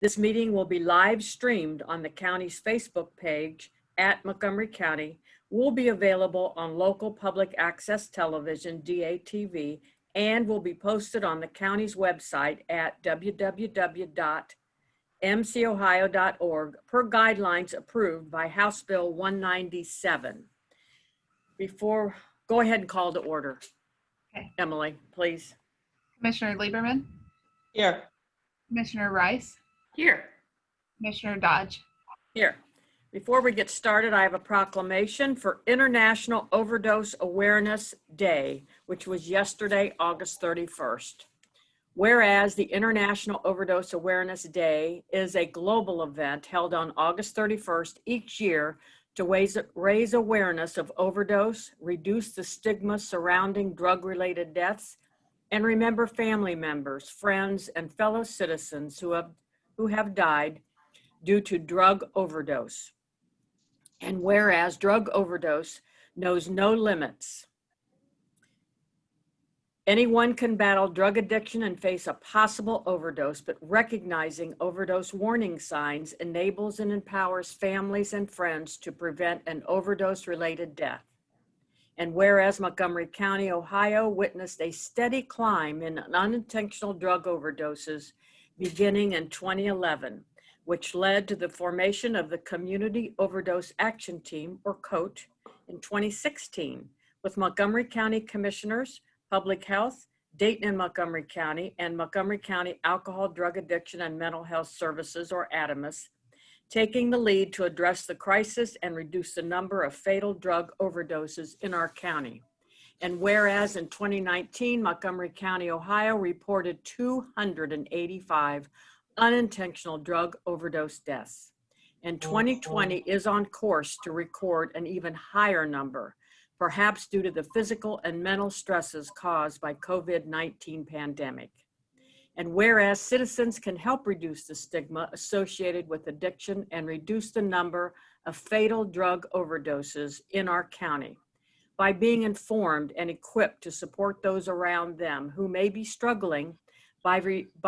This meeting will be live streamed on the county's Facebook page at Montgomery County, will be available on local public access television, DATV, and will be posted on the county's website at www.mcohio.org per guidelines approved by House Bill 197. Go ahead and call to order. Okay. Emily, please. Commissioner Lieberman, Here. Commissioner Rice, Here. Commissioner Dodge. Here. Before we get started, I have a proclamation for International Overdose Awareness Day, which was yesterday, August 31st. Whereas the International Overdose Awareness Day is a global event held on August 31st each year to raise awareness of overdose, reduce the stigma surrounding drug-related deaths, and remember family members, friends, and fellow citizens who have died due to drug overdose. And whereas drug overdose knows no limits, anyone can battle drug addiction and face a possible overdose, but recognizing overdose warning signs enables and empowers families and friends to prevent an overdose-related death. And whereas Montgomery County, Ohio witnessed a steady climb in unintentional drug overdoses beginning in 2011, which led to the formation of the Community Overdose Action Team, or COAT, in 2016, with Montgomery County Commissioners, Public Health, Dayton and Montgomery County, and Montgomery County Alcohol, Drug Addiction, and Mental Health Services, or ADAMHS, taking the lead to address the crisis and reduce the number of fatal drug overdoses in our county. And whereas in 2019, Montgomery County, Ohio reported 285 unintentional drug overdose deaths. And 2020 is on course to record an even higher number, perhaps due to the physical and mental stresses caused by COVID-19 pandemic. And whereas citizens can help reduce the stigma associated with addiction and reduce the number of fatal drug overdoses in our county by being informed and equipped to support those around them who may be struggling by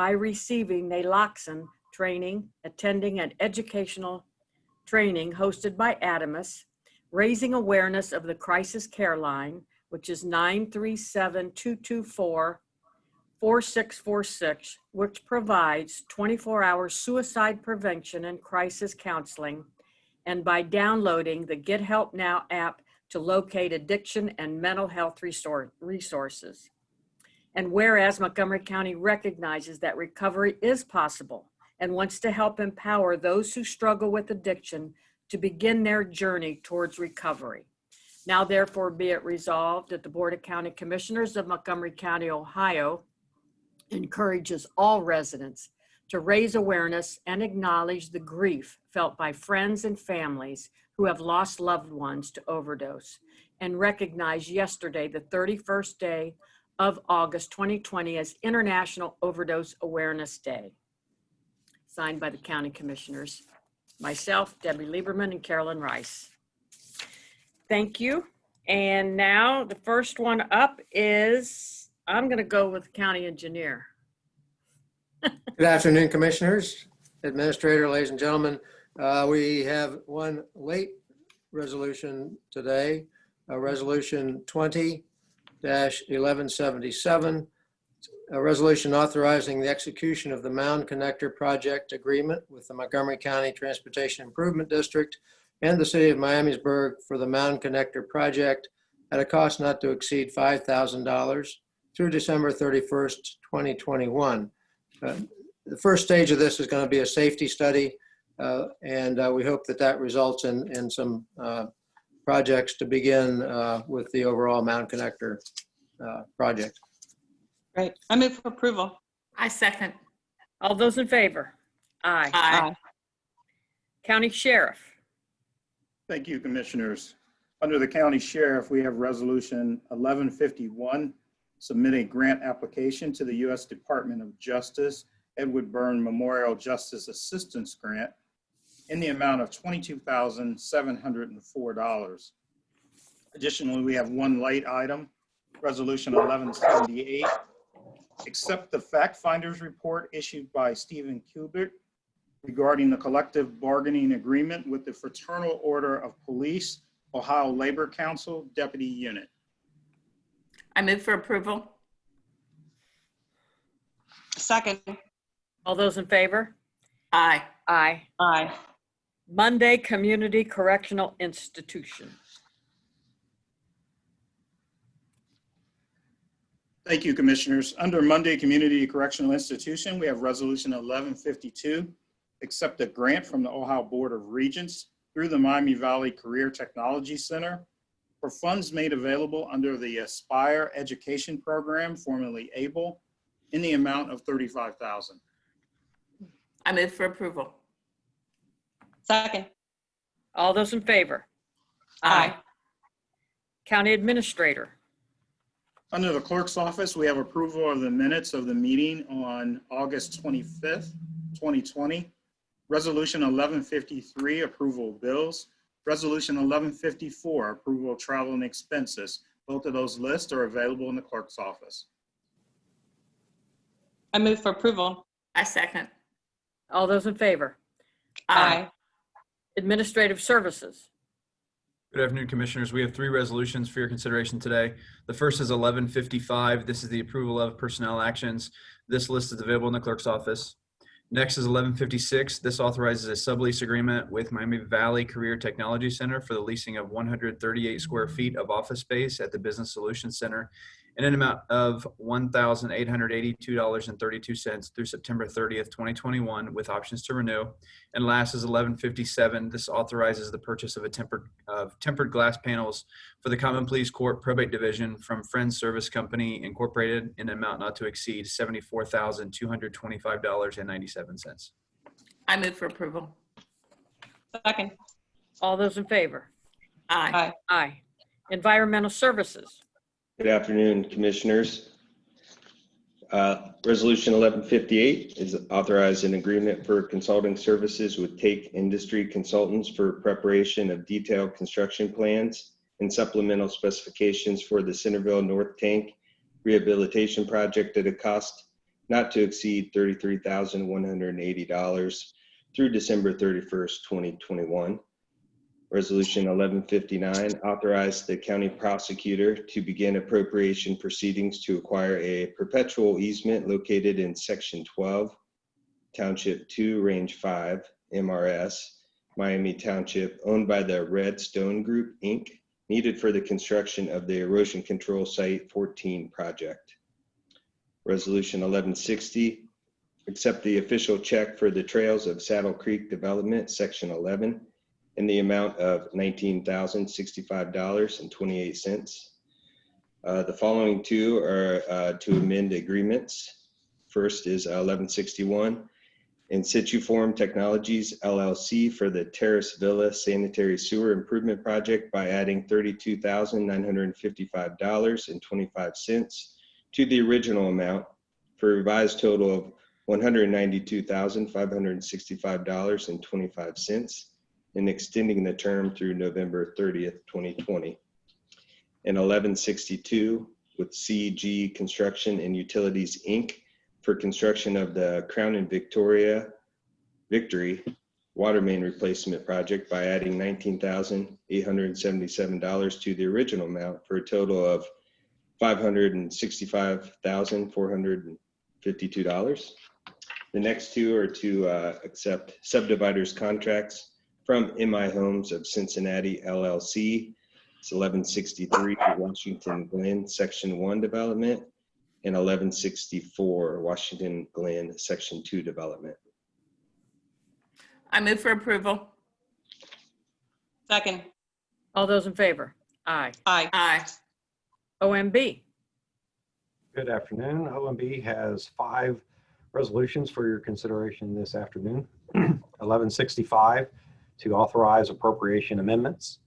receiving naloxone training, attending an educational training hosted by ADAMHS, raising awareness of the crisis care line, which is 937-224-4646, which provides 24-hour suicide prevention and crisis counseling, and by downloading the Get Help Now app to locate addiction and mental health resources. And whereas Montgomery County recognizes that recovery is possible and wants to help empower those who struggle with addiction to begin their journey towards recovery. Now therefore be it resolved that the Board of County Commissioners of Montgomery County, Ohio encourages all residents to raise awareness and acknowledge the grief felt by friends and families who have lost loved ones to overdose, and recognize yesterday, the 31st day of August 2020, as International Overdose Awareness Day. Signed by the County Commissioners, myself, Debbie Lieberman, and Carolyn Rice. Thank you. And now the first one up is, I'm going to go with the County Engineer. Good afternoon, Commissioners, Administrator, ladies and gentlemen. We have one late resolution today, Resolution 20-1177, a resolution authorizing the execution of the Mound Connector Project Agreement with the Montgomery County Transportation Improvement District and the City of Miamisburg for the Mound Connector Project at a cost not to exceed $5,000 through December 31st, 2021. The first stage of this is going to be a safety study, and we hope that that results in some projects to begin with the overall Mound Connector project. Great. I move for approval. I second. All those in favor? Aye. Aye. County Sheriff. Thank you, Commissioners. Under the County Sheriff, we have Resolution 1151, submit a grant application to the U.S. Department of Justice Edward Byrne Memorial Justice Assistance Grant in the amount of $22,704. Additionally, we have one late item, Resolution 1178, accept the fact finders report issued by Stephen Colbert regarding the collective bargaining agreement with the Fraternal Order of Police, Ohio Labor Council Deputy Unit. I move for approval. Second. All those in favor? Aye. Aye. Aye. Monday Community Correctional Institution. Thank you, Commissioners. Under Monday Community Correctional Institution, we have Resolution 1152, accept a grant from the Ohio Board of Regents through the Miami Valley Career Technology Center for funds made available under the Aspire Education Program, formerly ABLE, in the amount of $35,000. I move for approval. Second. All those in favor? Aye. County Administrator. Under the Clerk's Office, we have approval of the minutes of the meeting on August 25th, 2020. Resolution 1153, approval of bills. Resolution 1154, approval of travel and expenses. Both of those lists are available in the Clerk's Office. I move for approval. I second. All those in favor? Aye. Administrative Services. Good afternoon, Commissioners. We have three resolutions for your consideration today. The first is 1155. This is the approval of personnel actions. This list is available in the clerk's office. Next is 1156. This authorizes a sublease agreement with Miami Valley Career Technology Center for the leasing of 138 square feet of office space at the Business Solutions Center in an amount of $1,882.32 through September 30th, 2021, with options to renew. And last is 1157. This authorizes the purchase of tempered glass panels for the Common Pleas Court Probate Division from Friends Service Company Incorporated in an amount not to exceed $74,225.97. I move for approval. Second. All those in favor? Aye. Aye. Environmental Services. Good afternoon, Commissioners. Resolution 1158 is authorized an agreement for consulting services with Take Industry Consultants for preparation of detailed construction plans and supplemental specifications for the Centerville North Tank Rehabilitation Project at a cost not to exceed $33,180 through December 31st, 2021. Resolution 1159 authorized the county prosecutor to begin appropriation proceedings to acquire a perpetual easement located in Section 12, Township 2, Range 5, MRS, Miami Township, owned by the Redstone Group, Inc., needed for the construction of the Erosion Control Site 14 project. Resolution 1160, accept the official check for the Trails of Saddle Creek Development, Section 11, in the amount of $19,065.28. The following two are to amend agreements. First is 1161, In Situ Form Technologies LLC for the Terrace Villa Sanitary Sewer Improvement Project by adding $32,955.25 to the original amount for a revised total of $192,565.25. and extending the term through November 30th, 2020. And 1162 with CG Construction and Utilities, Inc. for construction of the Crown and Victory water main replacement project by adding $19,877 to the original amount for a total of $565,452. The next two are to accept subdividers contracts from MI Homes of Cincinnati, LLC. It's 1163 Washington Glen, Section 1 development, and 1164 Washington Glen, Section 2 development. I move for approval. Second. All those in favor? Aye. Aye. Aye. OMB. Good afternoon. OMB has 5 resolutions for your consideration this afternoon. 1165 to authorize appropriation amendments.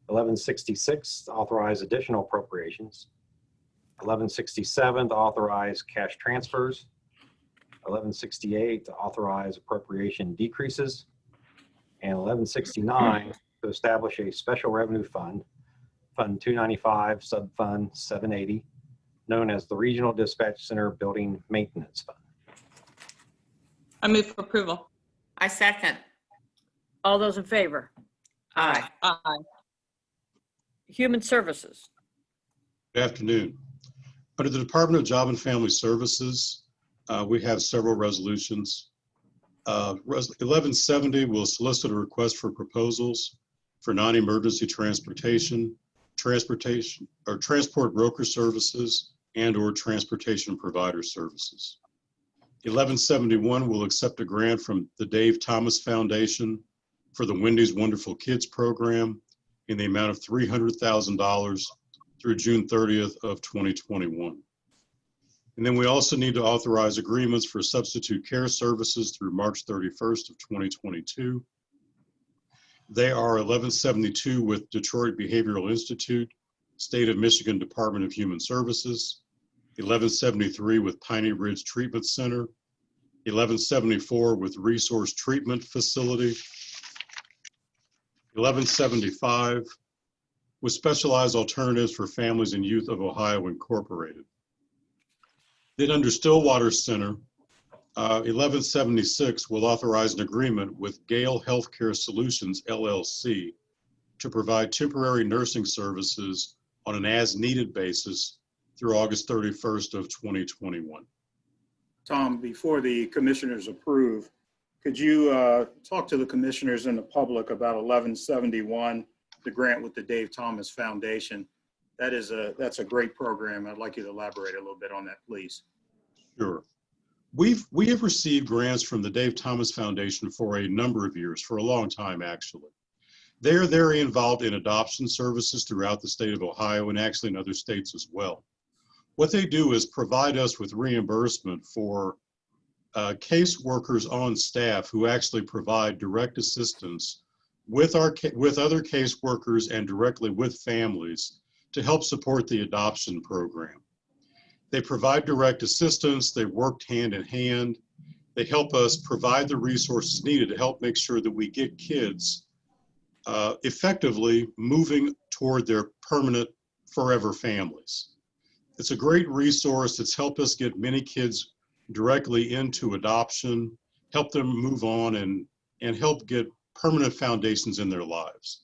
1166 to authorize additional appropriations. 1167 to authorize cash transfers. 1168 to authorize appropriation decreases. And 1169 to establish a special revenue fund, Fund 295, Subfund 780, known as the Regional Dispatch Center Building Maintenance Fund. I move for approval. I second. All those in favor? Aye. Aye. Human Services. Good afternoon. Under the Department of Job and Family Services, we have several resolutions. 1170 will solicit a request for proposals for non-emergency transportation or transport broker services and/or transportation provider services. 1171 will accept a grant from the Dave Thomas Foundation for the Wendy's Wonderful Kids program in the amount of $300,000 through June 30th of 2021. And then we also need to authorize agreements for substitute care services through March 31st of 2022. They are 1172 with Detroit Behavioral Institute, State of Michigan Department of Human Services, 1173 with Piney Ridge Treatment Center, 1174 with Resource Treatment Facility, 1175 with Specialized Alternatives for Families and Youth of Ohio Incorporated. Then under Stillwater Center, 1176 will authorize an agreement with Gale Healthcare Solutions, LLC, to provide temporary nursing services on an as-needed basis through August 31st of 2021. Tom, before the commissioners approve, could you talk to the commissioners and the public about 1171, the grant with the Dave Thomas Foundation? That's a great program. I'd like you to elaborate a little bit on that, please. Sure. We have received grants from the Dave Thomas Foundation for a number of years, for a long time actually. They're very involved in adoption services throughout the state of Ohio and actually in other states as well. What they do is provide us with reimbursement for caseworkers on staff who actually provide direct assistance with other caseworkers and directly with families to help support the adoption program. They provide direct assistance. They've worked hand in hand. They help us provide the resources needed to help make sure that we get kids effectively moving toward their permanent forever families. It's a great resource. It's helped us get many kids directly into adoption, help them move on and help get permanent foundations in their lives.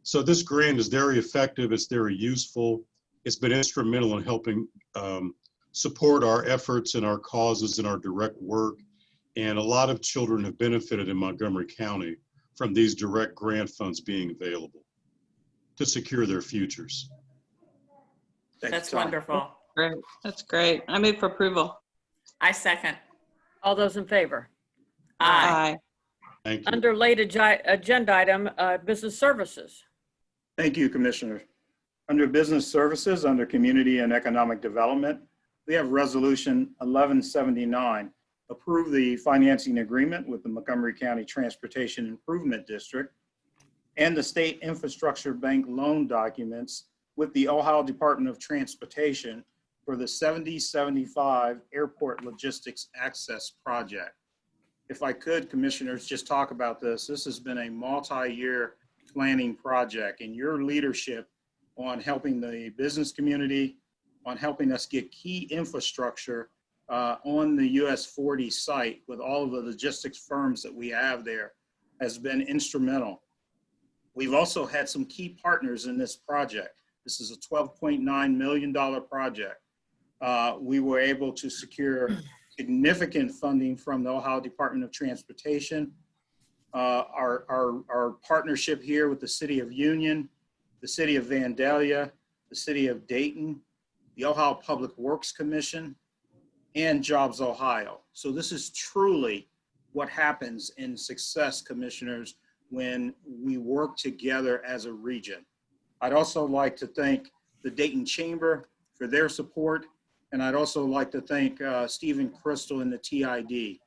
So this grant is very effective. It's very useful. It's been instrumental in helping support our efforts and our causes and our direct work. And a lot of children have benefited in Montgomery County from these direct grant funds being available to secure their futures. That's wonderful. Great. That's great. I move for approval. I second. All those in favor? Aye. Thank you. Under late agenda item, Business Services. Thank you, Commissioner. Under Business Services, under Community and Economic Development, we have Resolution 1179, approve the financing agreement with the Montgomery County Transportation Improvement District and the State Infrastructure Bank loan documents with the Ohio Department of Transportation for the 7075 Airport Logistics Access Project. If I could, Commissioners, just talk about this. This has been a multi-year planning project, and your leadership on helping the business community, on helping us get key infrastructure on the US 40 site with all of the logistics firms that we have there has been instrumental. We've also had some key partners in this project. This is a $12.9 million project. We were able to secure significant funding from the Ohio Department of Transportation. Our partnership here with the City of Union, the City of Vandalia, the City of Dayton, the Ohio Public Works Commission, and Jobs Ohio. So this is truly what happens in success, Commissioners, when we work together as a region. I'd also like to thank the Dayton Chamber for their support, and I'd also like to thank Stephen Crystal and the TID.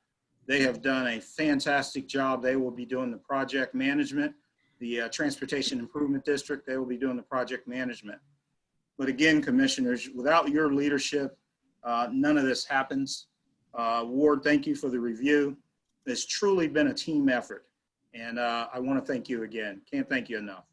They have done a fantastic job. They will be doing the project management. The Transportation Improvement District, they will be doing the project management. But again, Commissioners, without your leadership, none of this happens. Ward, thank you for the review. It's truly been a team effort. And I want to thank you again. Can't thank you enough.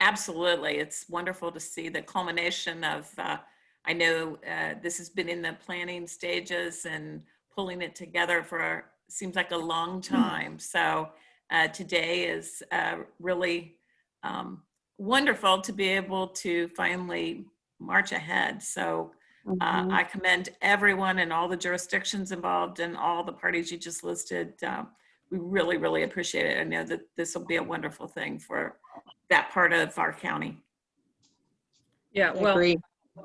Absolutely. It's wonderful to see the culmination of, I know this has been in the planning stages and pulling it together for seems like a long time. So today is really wonderful to be able to finally march ahead. So I commend everyone and all the jurisdictions involved and all the parties you just listed. We really, really appreciate it. I know that this will be a wonderful thing for that part of our county. Yeah, well,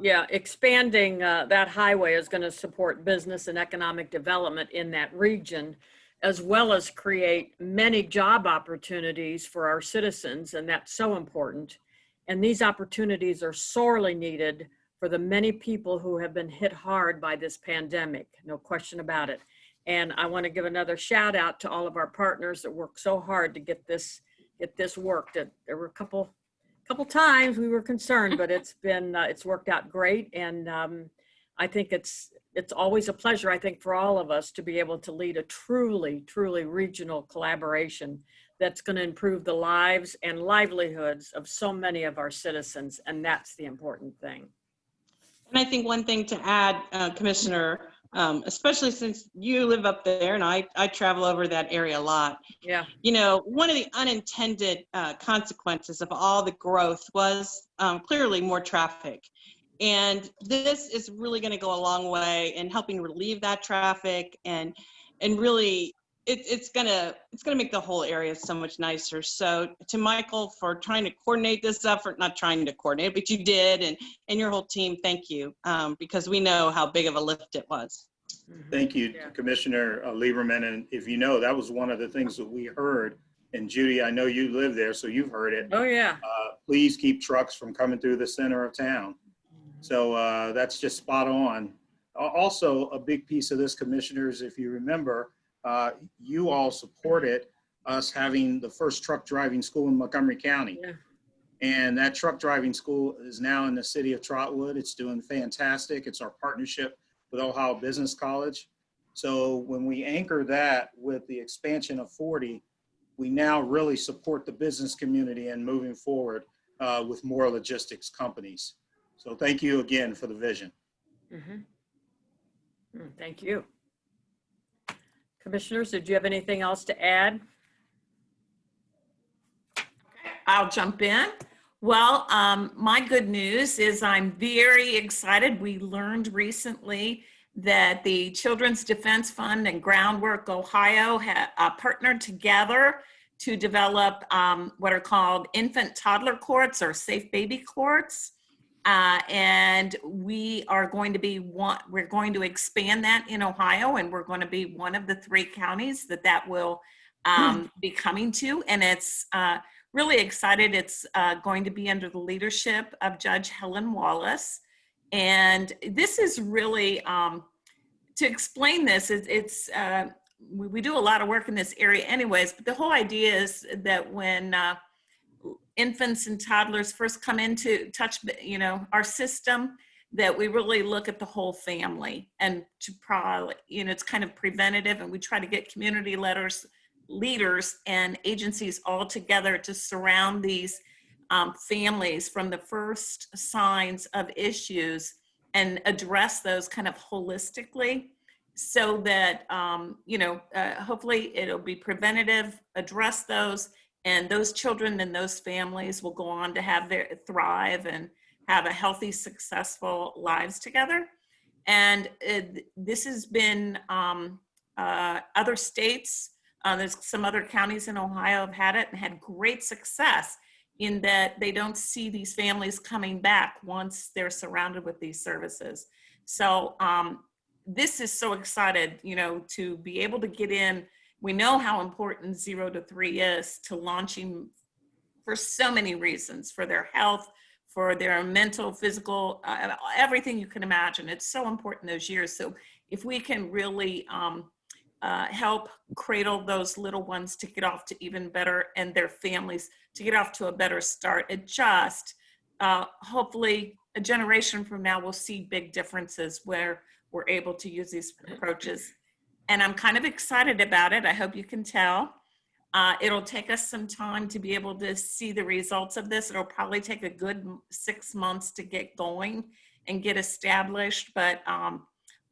yeah, expanding that highway is going to support business and economic development in that region, as well as create many job opportunities for our citizens, and that's so important. And these opportunities are sorely needed for the many people who have been hit hard by this pandemic, no question about it. And I want to give another shout out to all of our partners that worked so hard to get this worked. There were a couple times we were concerned, but it's worked out great. And I think it's always a pleasure, I think, for all of us to be able to lead a truly, truly regional collaboration that's going to improve the lives and livelihoods of so many of our citizens. And that's the important thing. And I think one thing to add, Commissioner, especially since you live up there and I travel over that area a lot. Yeah. You know, one of the unintended consequences of all the growth was clearly more traffic. And this is really going to go a long way in helping relieve that traffic and really it's gonna make the whole area so much nicer. So to Michael for trying to coordinate this effort, not trying to coordinate, but you did, and your whole team, thank you, because we know how big of a lift it was. Thank you, Commissioner Lieberman. And if you know, that was one of the things that we heard. And Judy, I know you live there, so you've heard it. Oh, yeah. Please keep trucks from coming through the center of town. So that's just spot on. Also, a big piece of this, commissioners, if you remember, you all supported us having the first truck driving school in Montgomery County. Yeah. And that truck driving school is now in the city of Trotwood. It's doing fantastic. It's our partnership with Ohio Business College. So when we anchor that with the expansion of 40, we now really support the business community and moving forward with more logistics companies. So thank you again for the vision. Thank you. Commissioners, did you have anything else to add? I'll jump in. Well, my good news is I'm very excited. We learned recently that the Children's Defense Fund and Groundwork Ohio have partnered together to develop what are called infant toddler courts or safe baby courts. And we are going to we're going to expand that in Ohio, and we're going to be one of the 3 counties that will be coming to. And it's really excited. It's going to be under the leadership of Judge Helen Wallace. And this is really, to explain this, we do a lot of work in this area anyways, but the whole idea is that when infants and toddlers first come into touch, our system, that we really look at the whole family and to probably, it's kind of preventative, and we try to get community leaders and agencies all together to surround these families from the first signs of issues and address those kind of holistically, so that, hopefully it'll be preventative, address those, and those children and those families will go on to thrive and have a healthy, successful lives together. And this has been other states, there's some other counties in Ohio have had it and had great success in that they don't see these families coming back once they're surrounded with these services. So this is so excited, to be able to get in. We know how important 0 to 3 is to launching for so many reasons, for their health, for their mental, physical, everything you can imagine. It's so important those years. So if we can really help cradle those little ones to get off to even better, and their families to get off to a better start, it just, hopefully a generation from now, we'll see big differences where we're able to use these approaches. And I'm kind of excited about it. I hope you can tell. It'll take us some time to be able to see the results of this. It'll probably take a good 6 months to get going and get established. But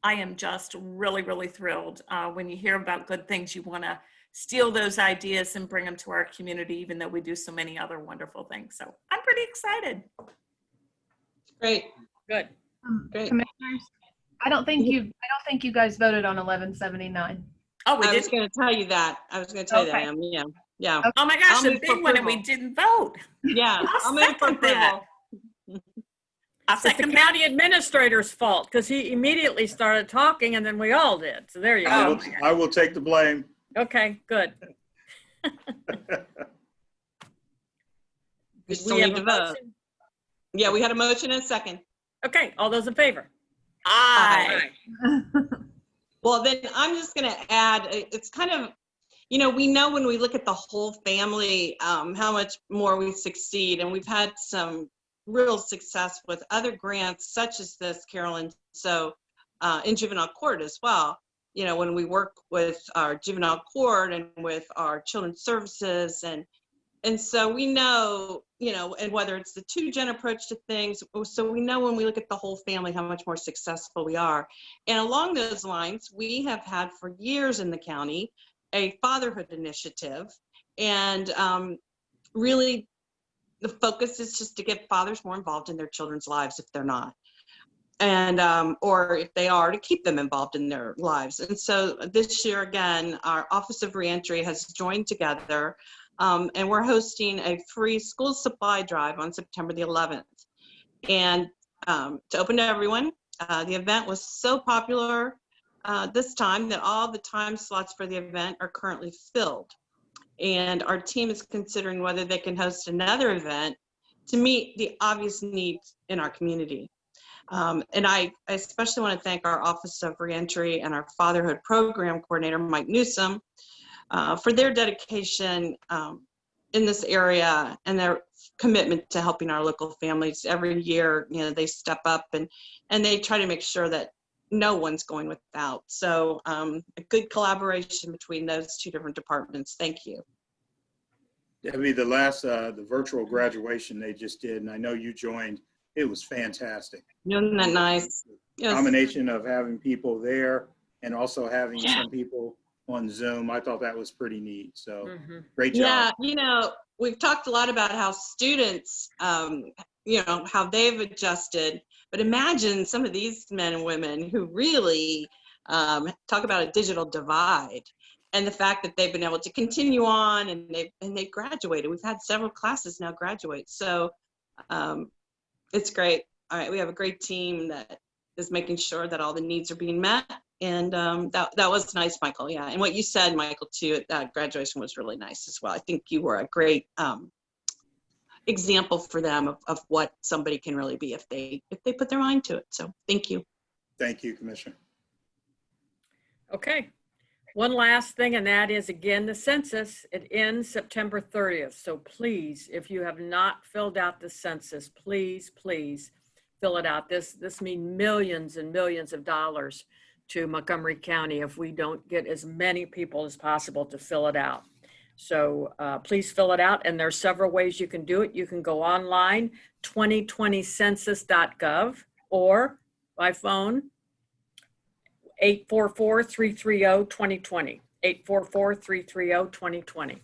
I am just really, really thrilled. When you hear about good things, you want to steal those ideas and bring them to our community, even though we do so many other wonderful things. So I'm pretty excited. Great. Good. Great. Commissioners, I don't think you guys voted on 1179. Oh, we I was did. going to tell you that. Okay. Yeah. Yeah. Okay. Oh my gosh, I'll the move for big one, and we approval. didn't vote. Yeah. I'll I'll move for second that. approval. I'll It's the second that. county administrator's fault because he immediately started talking and then we all did. So there you go. I will take the blame. Okay, good. We Did still we have need a to vote. motion? Yeah, we had a motion and a second. Okay, all those in favor? Aye. Well, then I'm just going to add, it's kind of, we know when we look at the whole family, how much more we succeed. And we've had some real success with other grants such as this, Carolyn. So in juvenile court as well, when we work with our juvenile court and with our children's services and so we know, and whether it's the two-gen approach to things, so we know when we look at the whole family how much more successful we are. And along those lines, we have had for years in the county a fatherhood initiative. And really, the focus is just to get fathers more involved in their children's lives if they're not. And or if they are, to keep them involved in their lives. And so this year, again, our Office of Reentry has joined together. And we're hosting a free school supply drive on September the 11th. And to open to everyone, the event was so popular this time that all the time slots for the event are currently filled. And our team is considering whether they can host another event to meet the obvious needs in our community. And I especially want to thank our Office of Reentry and our Fatherhood Program Coordinator, Mike Newsom, for their dedication in this area and their commitment to helping our local families. Every year, they step up and they try to make sure that no one's going without. So a good collaboration between those two different departments. Thank you. Debbie, the virtual graduation they just did, and I know you joined, it was fantastic. Isn't that nice? Yes. Combination of having people there and also having some people on Zoom. I thought that was pretty neat. So great job. Yeah, we've talked a lot about how students, how they've adjusted, but imagine some of these men and women who really talk about a digital divide and the fact that they've been able to continue on and they've graduated. We've had several classes now graduate. So it's great. All right, we have a great team that is making sure that all the needs are being met. And that was nice, Michael. Yeah, and what you said, Michael, too, at that graduation was really nice as well. I think you were a great example for them of what somebody can really be if they put their mind to it. So thank you. Thank you, Commissioner. Okay. One last thing, and that is, again, the census. It ends September 30th. So please, if you have not filled out the census, please fill it out. This means millions and millions of dollars to Montgomery County if we don't get as many people as possible to fill it out. So please fill it out. And there's several ways you can do it. You can go online, 2020census.gov, or by phone, 844-330-2020, 844-330-2020.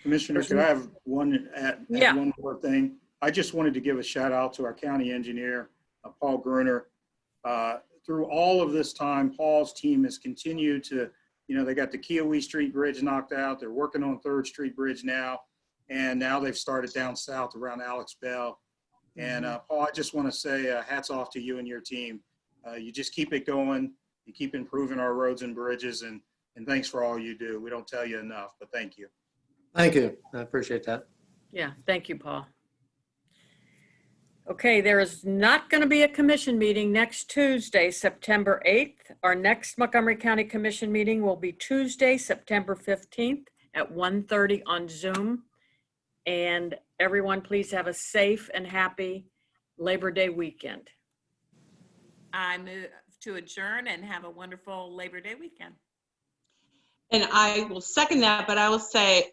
Commissioner, could I have one more thing? I just wanted to give a shout out to our county engineer, Paul Gruner. Through all of this time, Paul's team has continued to, they got the Kiowee Street Bridge knocked out. They're working on 3rd Street Bridge now. And now they've started down south around Alex Bell. And Paul, I just want to say hats off to you and your team. You just keep it going. You keep improving our roads and bridges, and thanks for all you do. We don't tell you enough, but thank you. Thank you. I appreciate that. Yeah, thank you, Paul. Okay, there is not going to be a commission meeting next Tuesday, September 8th. Our next Montgomery County Commission meeting will be Tuesday, September 15th at 1:30 on Zoom. And everyone, please have a safe and happy Labor Day weekend. I move to adjourn and have a wonderful Labor Day weekend. And I will second that, but I will say,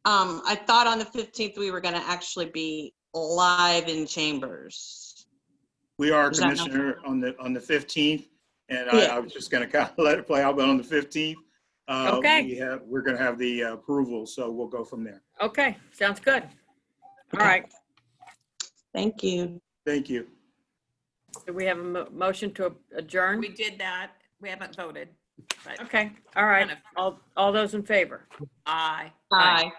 I thought on the 15th we were going to actually be live in chambers. We are, Is that not- Commissioner, on the 15th, and Yeah. I was just going to kind of let it play out, but on the 15th, Okay. we're going to have the approval, so we'll go from there. Okay, sounds good. All Okay. right. Thank you. Thank you. Do we have a motion to adjourn? We did that. We haven't voted. But Okay, all right. All those in favor? aye. Bye.